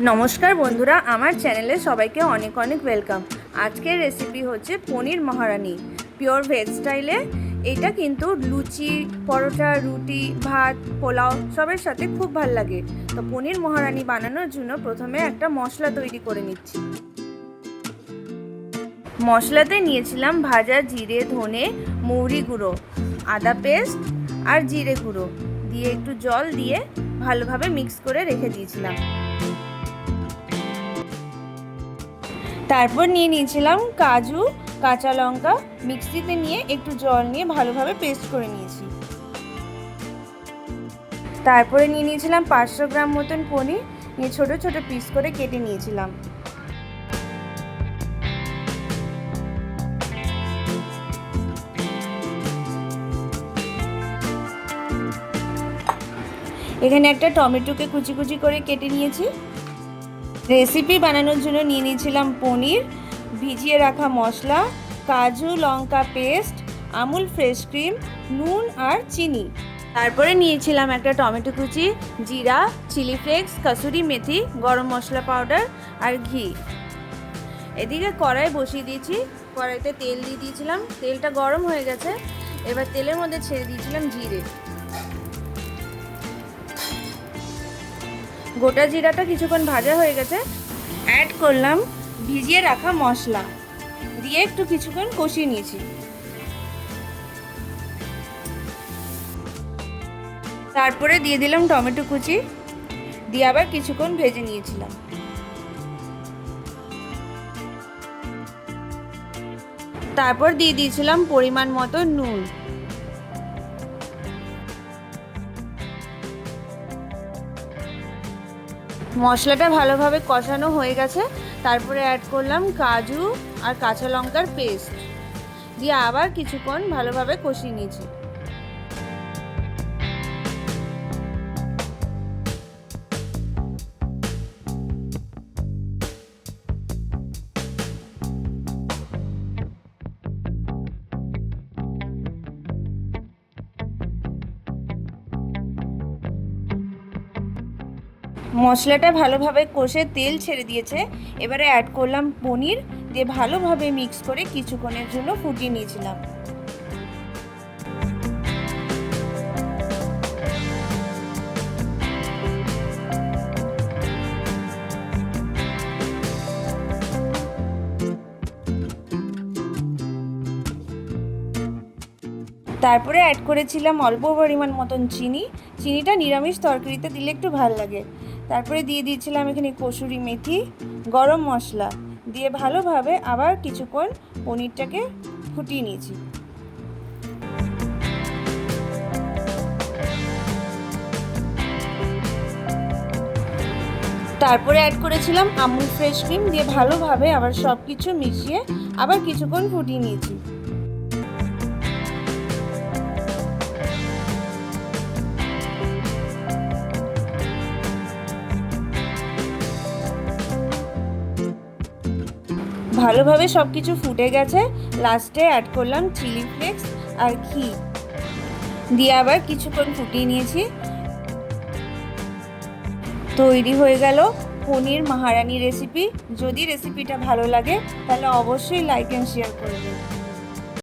নমস্কার বন্ধুরা, আমার চ্যানেলে সবাইকে অনেক অনেক ওয়েলকাম। আজকের রেসিপি হচ্ছে পনির মহারানি পিওর ভেজ স্টাইলে। এটা কিন্তু লুচি, পরোটা, রুটি, ভাত, পোলাও সবের সাথে খুব ভাল লাগে। তো পনির মহারানি বানানোর জন্য প্রথমে একটা মশলা তৈরি করে নিচ্ছি। মশলাতে নিয়েছিলাম ভাজা জিরে, ধনে, মৌরি গুঁড়ো, আদা পেস্ট আর জিরে গুঁড়ো দিয়ে একটু জল দিয়ে ভালোভাবে মিক্স করে রেখে দিয়েছিলাম। তারপর নিয়ে নিয়েছিলাম কাজু, কাঁচা লঙ্কা, মিক্সিতে নিয়ে একটু জল নিয়ে ভালোভাবে পেস্ট করে নিয়েছি। তারপরে নিয়ে নিয়েছিলাম 500 গ্রাম মতন পনির, নিয়ে ছোট ছোট পিস করে কেটে নিয়েছিলাম। এখানে একটা টমেটোকে কুচি কুচি করে কেটে নিয়েছি। রেসিপি বানানোর জন্য নিয়ে নিয়েছিলাম পনির, ভিজিয়ে রাখা মশলা, কাজু লঙ্কা পেস্ট, আমুল ফ্রেশ ক্রিম, নুন আর চিনি। তারপরে নিয়েছিলাম একটা টমেটো কুচি, জিরা, চিলি ফ্লেক্স, কাসুরি মেথি, গরম মশলা পাউডার আর ঘি। এদিকে কড়াই বসিয়ে দিয়েছি, কড়াইতে তেল দিয়ে দিয়েছিলাম, তেলটা গরম হয়ে গেছে। এবার তেলের মধ্যে ছেড়ে দিয়েছিলাম জিরে। গোটা জিরাটা কিছুক্ষণ ভাজা হয়ে গেছে, অ্যাড করলাম ভিজিয়ে রাখা মশলা, দিয়ে একটু কিছুক্ষণ কষিয়ে নিয়েছি। তারপরে দিয়ে দিলাম টমেটো কুচি, দিয়ে আবার কিছুক্ষণ ভেজে নিয়েছিলাম। তারপর দিয়ে দিয়েছিলাম পরিমাণ মতো নুন। মশলাটা ভালোভাবে কষানো হয়ে গেছে, তারপরে অ্যাড করলাম কাজু আর কাঁচা লঙ্কার পেস্ট, দিয়ে আবার কিছুক্ষণ ভালোভাবে কষিয়ে নিয়েছি। মশলাটা ভালোভাবে কষে তেল ছেড়ে দিয়েছে, এবারে অ্যাড করলাম পনির, দিয়ে ভালোভাবে মিক্স করে কিছুক্ষণের জন্য ফুটিয়ে নিয়েছিলাম। তারপরে অ্যাড করেছিলাম অল্প পরিমাণ মতন চিনি। চিনিটা নিরামিষ তরকারিতে দিলে একটু ভাল লাগে। তারপরে দিয়ে দিয়েছিলাম এখানে কসুরি মেথি, গরম মশলা, দিয়ে ভালোভাবে আবার কিছুক্ষণ পনিরটাকে ফুটিয়ে নিয়েছি। তারপরে অ্যাড করেছিলাম আমুল ফ্রেশ ক্রিম, দিয়ে ভালোভাবে আবার সব কিছু মিশিয়ে আবার কিছুক্ষণ ফুটিয়ে নিয়েছি। ভালোভাবে সব কিছু ফুটে গেছে, লাস্টে অ্যাড করলাম চিলি ফ্লেক্স আর ঘি, দিয়ে আবার কিছুক্ষণ ফুটিয়ে নিয়েছি। তৈরি হয়ে গেল পনির মহারানি রেসিপি। যদি রেসিপিটা ভালো লাগে তাহলে অবশ্যই লাইক অ্যান্ড শেয়ার করবেন।